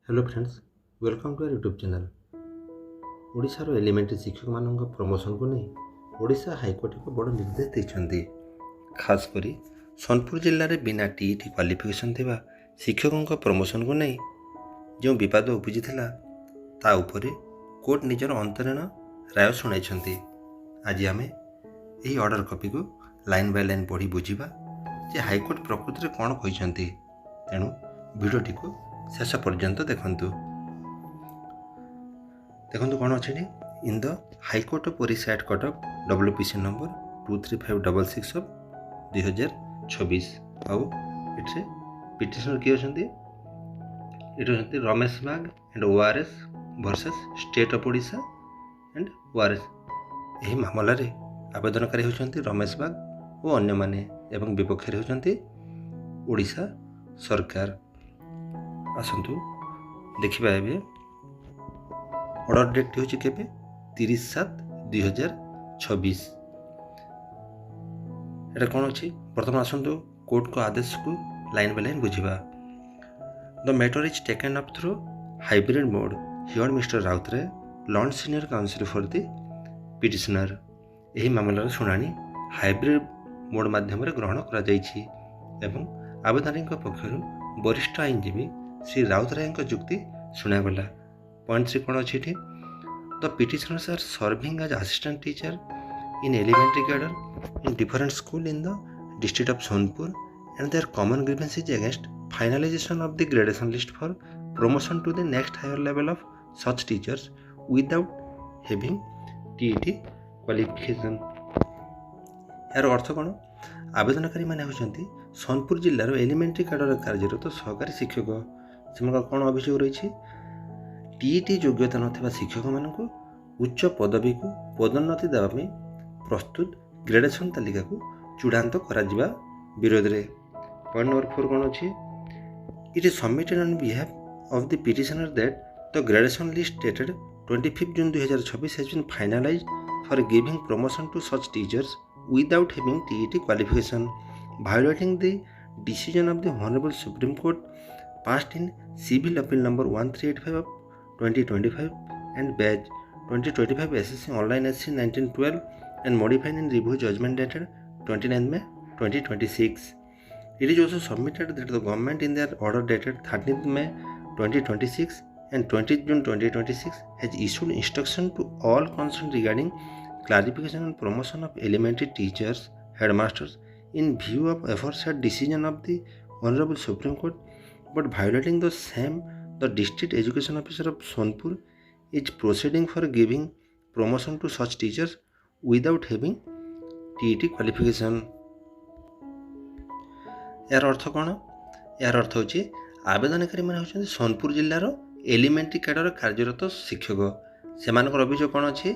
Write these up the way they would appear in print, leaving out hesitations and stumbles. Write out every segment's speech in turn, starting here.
Hello friends, welcome to our YouTube channel. ओडिशार elementary शिक्षक मान प्रमोशन को नहीं ओडिशा हाईकोर्ट एक बड़ निर्देश देते। खास करी सोनपुर जिले में बिना टीईटी क्वालिफिकेशन थिबा शिक्षकों प्रमोशन को नहीं जो विवाद उपजी ता उपरे कोर्ट निजर अंतरीण राय शुणाई। आज आम यही ऑर्डर कॉपी को लाइन बाय लाइन पढ़ी बुझा जे हाईकोर्ट प्रकृति में कौन कहते। तेणु भिडियोटी को शेष पर्यंत देखंतु कौन अच्छे in the high court of Odisha at Cuttack WPC number 23566 of 2026 आउ इट्रे पिटिशनर किए ये Ramesh Bag and ORS versus state of Odisha and ORS। यही मामला रे आवेदनकारी होती रमेश बाग और अन्य माने एवं विपक्ष होती ओडिशा सरकार। आसतु देखा ए ऑर्डर डेट हूँ के 30/7/2026। एटा कौन अच्छी बर्तमान आसतु कोर्ट को आदेश को लाइन बाय लाइन बुझा। The matter is taken up through hybrid mode here mister Routray law and senior council for the petitioner. यही मामलार शुणाणी हाइब्रिड मोड माध्यम ग्रहण कर आवेदन पक्षर वरिष्ठ आईनजीवी श्री राउतराय जुक्ति शुणागला। पॉइंट से कौन अच्छी the petitioners are serving as assistant teacher in elementary cadre in different school in the district of Sonpur and their common grievance is against finalisation of the gradation list for promotion to the next higher level of such teachers without having TET qualification. यार अर्थ कौन आवेदनकारी माने होचंती सोनपुर जिल्लार elementary cadre कार्यरत सहकारी शिक्षक से कौन अभियोग रही टीईटी योग्यता नथिबा शिक्षक मानक उच्च पदवी को पदोन्नति देवाई प्रस्तुत ग्रेडेशन तालिका को चूड़ांत करा विरोध में। पॉइंट नंबर 4 कौन अच्छी it is submitted on behalf of the petitioner that the gradation list dated 25 June 2026 has been finalised for giving promotion to such teachers without having TET qualification, violating the decision of the Honorable Supreme Court passed in Civil Appeal number 1385 of 2025 and badge 2025 SSC Online SC 1912 and modified in review judgment dated 29 May 2026. It is also submitted that the government in their order dated 13th May 2026 and 20th June 2026 has issued instruction to all concerned regarding clarification and promotion of elementary teachers, headmasters in view of aforesaid decision of the Honorable Supreme Court, but violating the same, the District Education Officer of Sonpur is proceeding for giving promotion to such teachers without having TET qualification. यार अर्थ कौन यार अर्थ होची आवेदनकारी माने होचंती सोनपुर जिल्लार elementary cadre कार्यरत शिक्षक सेमानकर अभियोग कौन अच्छी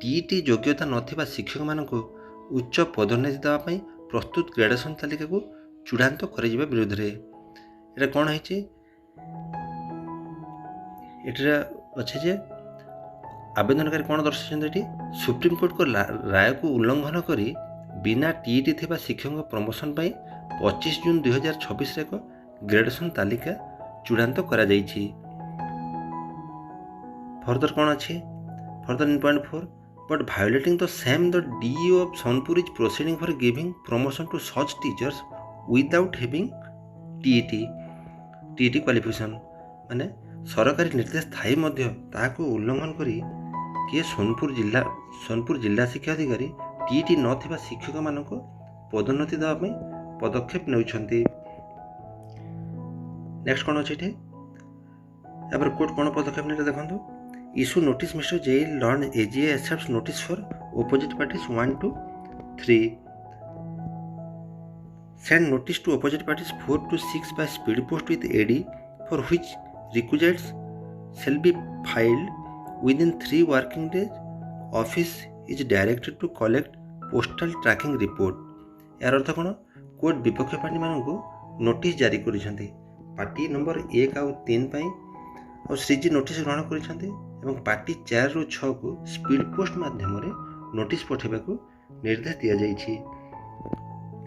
टीईटी योग्यता नथिबा शिक्षक मानक उच्च पदोन्नति देवाई प्रस्तुत ग्रेडेशन तालिका को चूड़ांत कर विरोध में। ये कौन है अच्छे जे आवेदनकारी कौन दर्शाई सुप्रीम कोर्ट को राय को उल्लंघन कर बिना टीईटी थिबा शिक्षक प्रमोशन 25 जून 2026 एक ग्रेडेशन तालिका चूड़ांत करा जायछि। फर्दर कौन अच्छी further in point 4 but violating the same the DEO of Sonpur is proceeding for giving promotion to such teachers without having TET qualification माने सरकारी निर्देश थाई मध्य ताको उल्लंघन करी किए सोनपुर जिला शिक्षा अधिकारी TET नथिबा शिक्षक मानक पदोन्नति देवा पई पदक्षेप नेउछंती। नेक्स्ट कौन अच्छे यापर कोर्ट कौन पदक्षेप ने देखंतु issue notice Mr. Jail Lord AGA accepts notice for opposite parties 1 to 3. Send notice to opposite parties 4 to 6 by speed post with AD for which requisites shall be filed within 3 working days. Office is directed to collect postal tracking report. यार अर्थ कौन court विपक्ष party मानक notice जारी करिसेंती party number 1 और 3 पाई और Shriji notice ग्रहण करिसेंती एवं पार्टी 4 ରୁ 6 को स्पीड पोस्ट माध्यम नोटिस पठेबा को निर्देश दिया जाइछि।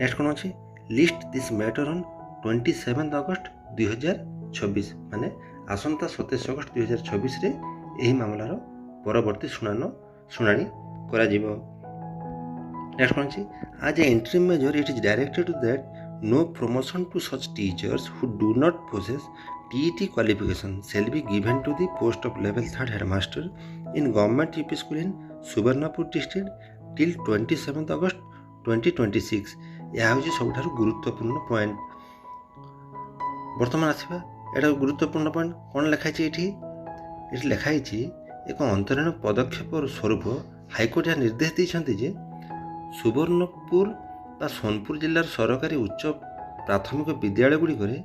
नेक्स्ट कौन अच्छी लिस्ट दिस मैटर ऑन 27 अगस्त 2026 माने ଆସନ୍ତା 27 ଅଗଷ୍ଟ 2024ରେ ଏହି ମାମଲାର ପରବର୍ତ୍ତୀ ଶୁଣାଣି କରାଯିବ। ନେକ୍ସଟ କ'ଣ ଅଛି, as a interim measure it is directed that no promotion to such teachers who do not possess TET qualification shall be given to the post of level 3rd headmaster in government UP school in Subarnapur district till 27th August 2026। ଏହା ହେଉଛି ସବୁଠାରୁ ଗୁରୁତ୍ୱପୂର୍ଣ୍ଣ point. ବର୍ତ୍ତମାନ ଆସିବା ଏଇଟା ଗୁରୁତ୍ୱପୂର୍ଣ୍ଣ point କ'ଣ ଲେଖାହେଇଛି ଏଠି ଲେଖାହେଇଛି ଏକ ଅନ୍ତରୀଣ ପଦକ୍ଷେପ ସ୍ୱରୂପ ହାଇକୋର୍ଟ ଏହା ନିର୍ଦ୍ଦେଶ ଦେଇଛନ୍ତି ଯେ ସୁବର୍ଣ୍ଣପୁର ବା ସୋନପୁର ଜିଲ୍ଲାର ସରକାରୀ ଉଚ୍ଚ ପ୍ରାଥମିକ ବିଦ୍ୟାଳୟଗୁଡ଼ିକରେ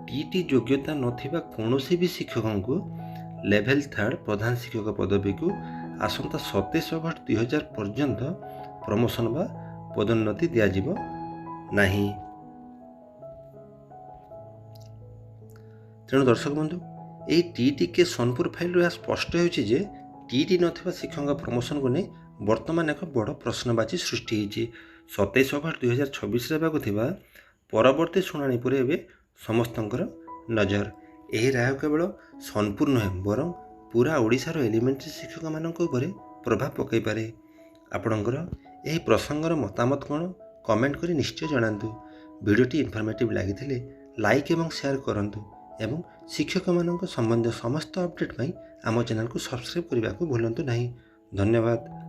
ଟିଟି ଯୋଗ୍ୟତା ନଥିବା କୌଣସି ବି ଶିକ୍ଷକଙ୍କୁ ଲେଭେଲ୍ 3rd ପ୍ରଧାନ ଶିକ୍ଷକ ପଦବୀକୁ ଆସନ୍ତା 27 ଅଗଷ୍ଟ 2000 ପର୍ଯ୍ୟନ୍ତ ପ୍ରମୋସନ୍ ବା ପଦୋନ୍ନତି ଦିଆଯିବ ନାହିଁ। ତେଣୁ ଦର୍ଶକ ବନ୍ଧୁ, ଏହି ଟିଟି କେସ୍ ସୋନପୁର ଫାଇଲରୁ ଏହା ସ୍ପଷ୍ଟ ହେଉଛି ଯେ ଟିଟି ନଥିବା ଶିକ୍ଷକଙ୍କ ପ୍ରମୋସନକୁ ନେଇ ବର୍ତ୍ତମାନ ଏକ ବଡ଼ ପ୍ରଶ୍ନବାଚୀ ସୃଷ୍ଟି ହୋଇଛି। 27 ଅଗଷ୍ଟ 2026ରେ ହେବାକୁ ଥିବା ପରବର୍ତ୍ତୀ ଶୁଣାଣି ଉପରେ ଏବେ ସମସ୍ତଙ୍କର ନଜର। ଏହି ରାୟ କେବଳ ସୋନପୁର ନୁହେଁ ବରଂ ପୁରା ଓଡ଼ିଶାର ଏଲିମେଣ୍ଟାରୀ ଶିକ୍ଷକମାନଙ୍କ ଉପରେ ପ୍ରଭାବ ପକାଇପାରେ। ଆପଣଙ୍କର ଏହି ପ୍ରସଙ୍ଗର ମତାମତ କ'ଣ କମେଣ୍ଟ କରି ନିଶ୍ଚୟ ଜଣାନ୍ତୁ। ଭିଡ଼ିଓଟି ଇନଫର୍ମେଟିଭ୍ ଲାଗିଥିଲେ ଲାଇକ୍ ଏବଂ ସେୟାର କରନ୍ତୁ ଏବଂ ଶିକ୍ଷକମାନଙ୍କ ସମ୍ବନ୍ଧୀୟ ସମସ୍ତ ଅପଡ଼େଟ୍ ପାଇଁ ଆମ ଚ୍ୟାନେଲକୁ ସବସ୍କ୍ରାଇବ୍ କରିବାକୁ ଭୁଲନ୍ତୁ ନାହିଁ। ଧନ୍ୟବାଦ।